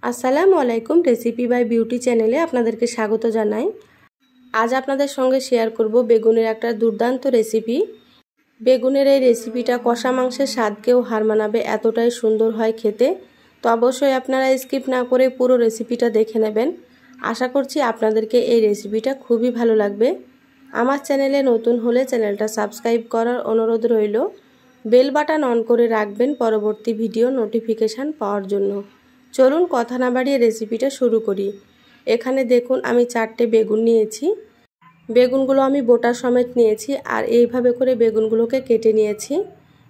আসসালামু আলাইকুম। Recipe by beauty চ্যানেলে আপনাদেরকে স্বাগত জানাই। আজ আপনাদের সঙ্গে শেয়ার করব বেগুনের একটা দুর্দান্ত রেসিপি। বেগুনের এই রেসিপিটা কষা মাংসের স্বাদকেও হার মানাবে, এতটাই সুন্দর হয় খেতে। তো অবশ্যই আপনারা স্কিপ না করে পুরো রেসিপিটা দেখে নেবেন। আশা করছি আপনাদেরকে এই রেসিপিটা খুবই ভালো লাগবে। আমার চ্যানেলে নতুন হলে চ্যানেলটা সাবস্ক্রাইব করার অনুরোধ রইল। বেল বাটন অন করে রাখবেন পরবর্তী ভিডিও নোটিফিকেশান পাওয়ার জন্য। চলুন কথা না বাড়িয়ে রেসিপিটা শুরু করি। এখানে দেখুন আমি 4টে বেগুন নিয়েছি। বেগুনগুলো আমি বোটা সমেত নিয়েছি আর এইভাবে করে বেগুনগুলোকে কেটে নিয়েছি।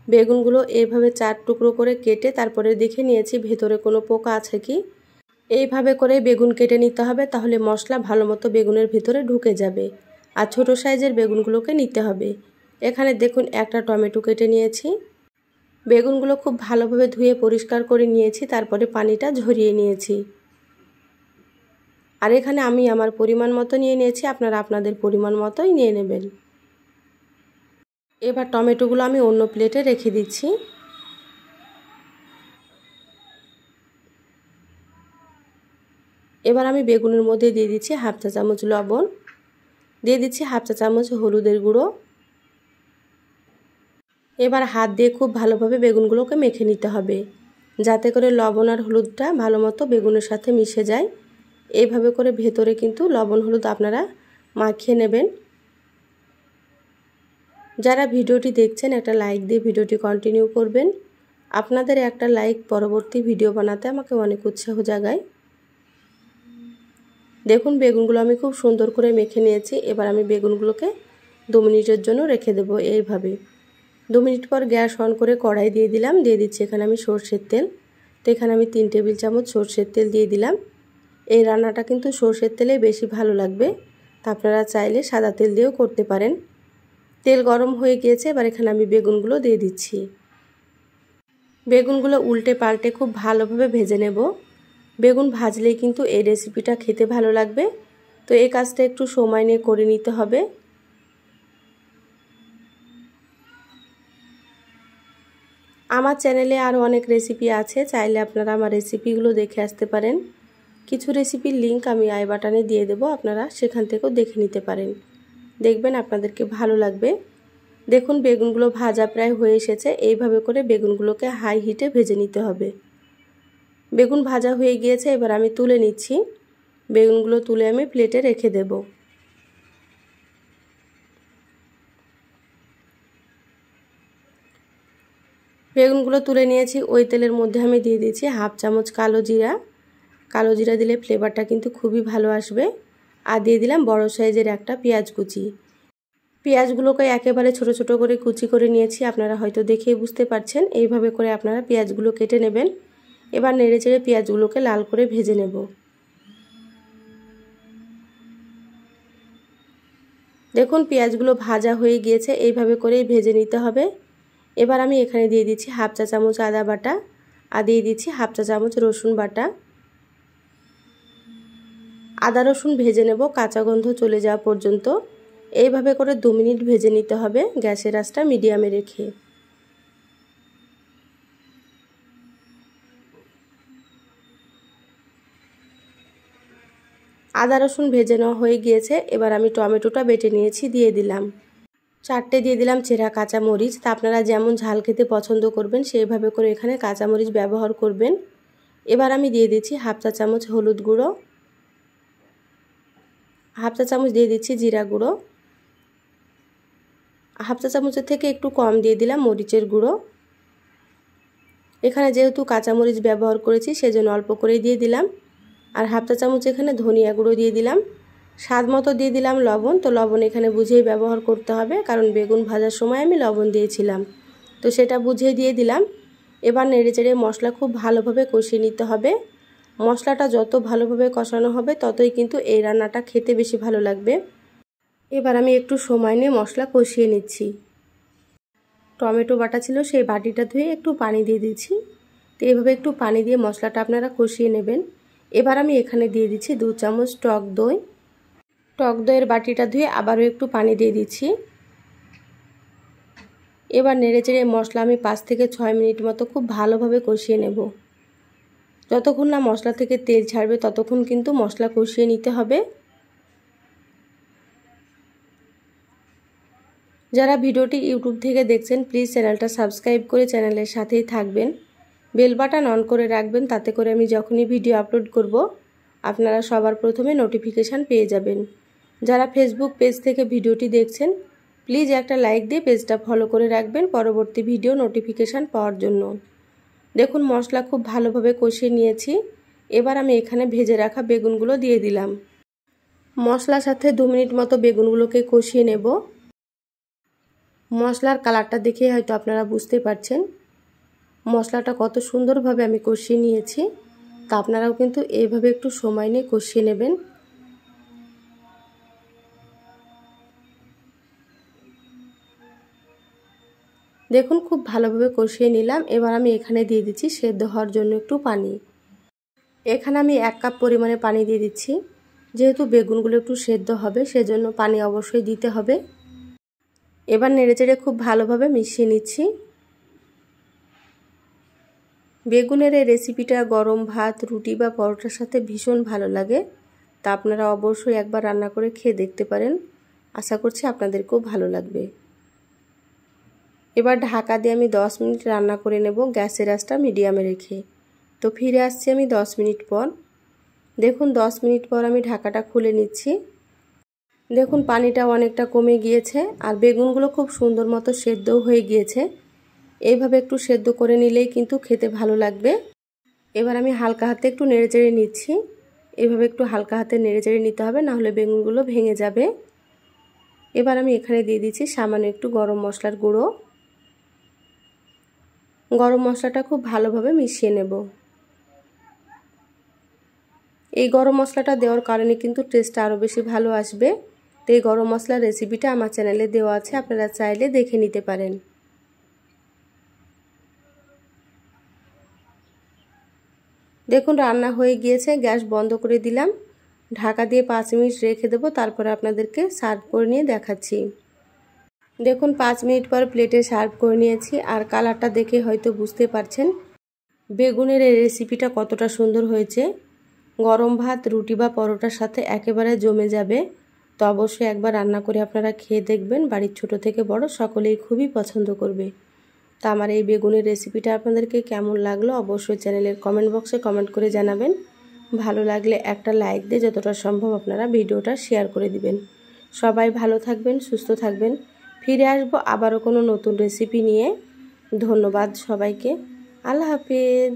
বেগুনগুলো এইভাবে 4 টুকরো করে কেটে তারপরে দেখে নিয়েছি ভেতরে কোনো পোকা আছে কি। এইভাবে করে বেগুন কেটে নিতে হবে, তাহলে মশলা ভালো মতো বেগুনের ভিতরে ঢুকে যাবে। আর ছোট সাইজের বেগুনগুলোকে নিতে হবে। এখানে দেখুন একটা টমেটো কেটে নিয়েছি। বেগুনগুলো খুব ভালোভাবে ধুয়ে পরিষ্কার করে নিয়েছি, তারপরে পানিটা ঝরিয়ে নিয়েছি। আর এখানে আমি আমার পরিমাণ মতো নিয়ে নিয়েছি, আপনারা আপনাদের পরিমাণ মতোই নিয়ে নেবেন। এবার টমেটোগুলো আমি অন্য প্লেটে রেখে দিচ্ছি। এবার আমি বেগুনের মধ্যে দিয়ে দিচ্ছি হাফ চা চামচ লবণ, দিয়ে দিচ্ছি হাফ চা চামচ হলুদের গুঁড়ো। এবার হাত দিয়ে খুব ভালোভাবে বেগুনগুলোকে মেখে নিতে হবে, যাতে করে লবণ আর হলুদটা ভালো মতো বেগুনের সাথে মিশে যায়। এইভাবে করে ভেতরে কিন্তু লবণ হলুদ আপনারা মাখিয়ে নেবেন। যারা ভিডিওটি দেখছেন একটা লাইক দিয়ে ভিডিওটি কন্টিনিউ করবেন। আপনাদের একটা লাইক পরবর্তী ভিডিও বানাতে আমাকে অনেক উৎসাহ জাগায়। দেখুন বেগুনগুলো আমি খুব সুন্দর করে মেখে নিয়েছি। এবার আমি বেগুনগুলোকে 2 মিনিটের জন্য রেখে দেব। এইভাবে 2 মিনিট পর গ্যাস অন করে কড়াই দিয়ে দিলাম। দিয়ে দিচ্ছি এখানে আমি সরষের তেল। তো এখানে আমি 3 টেবিল চামচ সরষের তেল দিয়ে দিলাম। এই রান্নাটা কিন্তু সরষের তেলে বেশি ভালো লাগবে। তা আপনারা চাইলে সাদা তেল দিয়েও করতে পারেন। তেল গরম হয়ে গিয়েছে, এবার এখানে আমি বেগুনগুলো দিয়ে দিচ্ছি। বেগুনগুলো উল্টে পাল্টে খুব ভালোভাবে ভেজে নেব। বেগুন ভাজলেই কিন্তু এই রেসিপিটা খেতে ভালো লাগবে। তো এই কাজটা একটু সময় নিয়ে করে নিতে হবে। আমার চ্যানেলে আরও অনেক রেসিপি আছে, চাইলে আপনারা আমার রেসিপিগুলো দেখে আসতে পারেন। কিছু রেসিপির লিংক আমি আই বাটনে দিয়ে দেব, আপনারা সেখান থেকেও দেখে নিতে পারেন। দেখবেন আপনাদেরকে ভালো লাগবে। দেখুন বেগুনগুলো ভাজা প্রায় হয়ে এসেছে। এইভাবে করে বেগুনগুলোকে হাই হিটে ভেজে নিতে হবে। বেগুন ভাজা হয়ে গিয়েছে, এবার আমি তুলে নিচ্ছি। বেগুনগুলো তুলে আমি প্লেটে রেখে দেব। বেগুনগুলো তুলে নিয়েছি। ওই তেলের মধ্যে আমি দিয়ে দিচ্ছি হাফ চামচ কালো জিরা। কালো জিরা দিলে ফ্লেভারটা কিন্তু খুবই ভালো আসবে। আর দিয়ে দিলাম বড় সাইজের একটা পেঁয়াজ কুচি। পেঁয়াজগুলোকে একেবারে ছোট ছোট করে কুচি করে নিয়েছি, আপনারা হয়তো দেখেই বুঝতে পারছেন। এইভাবে করে আপনারা পেঁয়াজগুলো কেটে নেবেন। এবার নেড়ে চেড়ে পেঁয়াজগুলোকে লাল করে ভেজে নেব। দেখুন পেঁয়াজগুলো ভাজা হয়ে গিয়েছে, এইভাবে করেই ভেজে নিতে হবে। এবার আমি এখানে দিয়ে দিচ্ছি হাফ চা চামচ আদা বাটা আর দিয়ে দিচ্ছি হাফ চা চামচ রসুন বাটা। আদা রসুন ভেজে নেব কাঁচা গন্ধ চলে যাওয়া পর্যন্ত। এইভাবে করে 2 মিনিট ভেজে নিতে হবে, গ্যাসের আঁচটা মিডিয়ামে রেখে। আদা রসুন ভেজে নেওয়া হয়ে গিয়েছে। এবার আমি টমেটোটা বেটে নিয়েছি দিয়ে দিলাম। 4টে দিয়ে দিলাম চেরা কাঁচামরিচ। তা আপনারা যেমন ঝাল খেতে পছন্দ করবেন সেইভাবে করে এখানে কাঁচামরিচ ব্যবহার করবেন। এবার আমি দিয়ে দিচ্ছি হাফ চা চামচ হলুদ গুঁড়ো, হাফ চা চামচ দিয়ে দিচ্ছি জিরা গুঁড়ো, হাফ চা চামচের থেকে একটু কম দিয়ে দিলাম মরিচের গুঁড়ো। এখানে যেহেতু কাঁচামরিচ ব্যবহার করেছি সেজন্য অল্প করেই দিয়ে দিলাম। আর হাফ চা চামচ এখানে ধনিয়া গুঁড়ো দিয়ে দিলাম। স্বাদ মতো দিয়ে দিলাম লবণ। তো লবণ এখানে বুঝেই ব্যবহার করতে হবে, কারণ বেগুন ভাজার সময় আমি লবণ দিয়েছিলাম, তো সেটা বুঝে দিয়ে দিলাম। এবার নেড়ে চেড়ে মশলা খুব ভালোভাবে কষিয়ে নিতে হবে। মশলাটা যত ভালোভাবে কষানো হবে ততই কিন্তু এই রান্নাটা খেতে বেশি ভালো লাগবে। এবার আমি একটু সময় নিয়ে মশলা কষিয়ে নিচ্ছি। টমেটো বাটা ছিল সেই বাটিটা ধুয়ে একটু পানি দিয়ে দিচ্ছি। তো এইভাবে একটু পানি দিয়ে মশলাটা আপনারা কষিয়ে নেবেন। এবার আমি এখানে দিয়ে দিচ্ছি 2 চামচ টক দই। টক দইয়ের বাটিটা ধুয়ে আবারও একটু পানি দিয়ে দিচ্ছি। এবার নেড়ে চেড়ে মশলা আমি 5 থেকে 6 মিনিট মতো খুব ভালোভাবে কষিয়ে নেব। যতক্ষণ না মশলা থেকে তেল ছাড়বে ততক্ষণ কিন্তু মশলা কষিয়ে নিতে হবে। যারা ভিডিওটি ইউটিউব থেকে দেখছেন প্লিজ চ্যানেলটা সাবস্ক্রাইব করে চ্যানেলের সাথেই থাকবেন, বেল বাটন অন করে রাখবেন, তাতে করে আমি যখনই ভিডিও আপলোড করব আপনারা সবার প্রথমে নোটিফিকেশান পেয়ে যাবেন। যারা ফেসবুক পেজ থেকে ভিডিওটি দেখছেন প্লিজ একটা লাইক দিয়ে পেজটা ফলো করে রাখবেন পরবর্তী ভিডিও নোটিফিকেশান পাওয়ার জন্য। দেখুন মশলা খুব ভালোভাবে কষিয়ে নিয়েছি। এবার আমি এখানে ভেজে রাখা বেগুনগুলো দিয়ে দিলাম। মশলার সাথে 2 মিনিট মতো বেগুনগুলোকে কষিয়ে নেব। মশলার কালারটা দেখে হয়তো আপনারা বুঝতে পারছেন মশলাটা কত সুন্দরভাবে আমি কষিয়ে নিয়েছি। তা আপনারাও কিন্তু এইভাবে একটু সময় নিয়ে কষিয়ে নেবেন। দেখুন খুব ভালোভাবে কষিয়ে নিলাম। এবার আমি এখানে দিয়ে দিচ্ছি সেদ্ধ হওয়ার জন্য একটু পানি। এখানে আমি 1 কাপ পরিমাণে পানি দিয়ে দিচ্ছি। যেহেতু বেগুনগুলো একটু সেদ্ধ হবে সেজন্য পানি অবশ্যই দিতে হবে। এবার নেড়েচেড়ে খুব ভালোভাবে মিশিয়ে নিচ্ছি। বেগুনের এই রেসিপিটা গরম ভাত, রুটি বা পরোটার সাথে ভীষণ ভালো লাগে। তা আপনারা অবশ্যই একবার রান্না করে খেয়ে দেখতে পারেন। আশা করছি আপনাদেরকেও ভালো লাগবে। এবার ঢাকা দিয়ে আমি 10 মিনিট রান্না করে নেব গ্যাসের আঁচটা মিডিয়ামে রেখে। তো ফিরে আসছি আমি 10 মিনিট পর। দেখুন 10 মিনিট পর আমি ঢাকাটা খুলে নিচ্ছি। দেখুন পানিটা অনেকটা কমে গিয়েছে আর বেগুনগুলো খুব সুন্দর মতো সেদ্ধও হয়ে গিয়েছে। এইভাবে একটু সেদ্ধ করে নিলেই কিন্তু খেতে ভালো লাগবে। এবার আমি হালকা হাতে একটু নেড়েচেড়ে নিচ্ছি। এইভাবে একটু হালকা হাতে নেড়েচেড়ে নিতে হবে, না হলে বেগুনগুলো ভেঙে যাবে। এবার আমি এখানে দিয়ে দিচ্ছি সামান্য একটু গরম মশলার গুঁড়ো। গরম মশলাটা খুব ভালোভাবে মিশিয়ে নেব। এই গরম মশলাটা দেওয়ার কারণে কিন্তু টেস্টটা আরও বেশি ভালো আসবে। তো এই গরম মশলার রেসিপিটা আমার চ্যানেলে দেওয়া আছে, আপনারা চাইলে দেখে নিতে পারেন। দেখুন রান্না হয়ে গিয়েছে, গ্যাস বন্ধ করে দিলাম। ঢাকা দিয়ে 5 মিনিট রেখে দেবো, তারপরে আপনাদেরকে সার্ভ করে নিয়ে দেখাচ্ছি। দেখুন 5 মিনিট পর প্লেটে সার্ভ করে নিয়েছি। আর কালারটা দেখে হয়তো বুঝতে পারছেন বেগুনের এই রেসিপিটা কতটা সুন্দর হয়েছে। গরম ভাত, রুটি বা পরোটার সাথে একেবারে জমে যাবে। তো অবশ্যই একবার রান্না করে আপনারা খেয়ে দেখবেন, বাড়ির ছোট থেকে বড় সকলেই খুবই পছন্দ করবে। তা আমার এই বেগুনের রেসিপিটা আপনাদেরকে কেমন লাগলো অবশ্যই চ্যানেলের কমেন্ট বক্সে কমেন্ট করে জানাবেন। ভালো লাগলে একটা লাইক দিয়ে যতটা সম্ভব আপনারা ভিডিওটা শেয়ার করে দিবেন। সবাই ভালো থাকবেন, সুস্থ থাকবেন। ফিরে আসবো আবারও কোনো নতুন রেসিপি নিয়ে। ধন্যবাদ সবাইকে। আল্লাহ হাফেজ।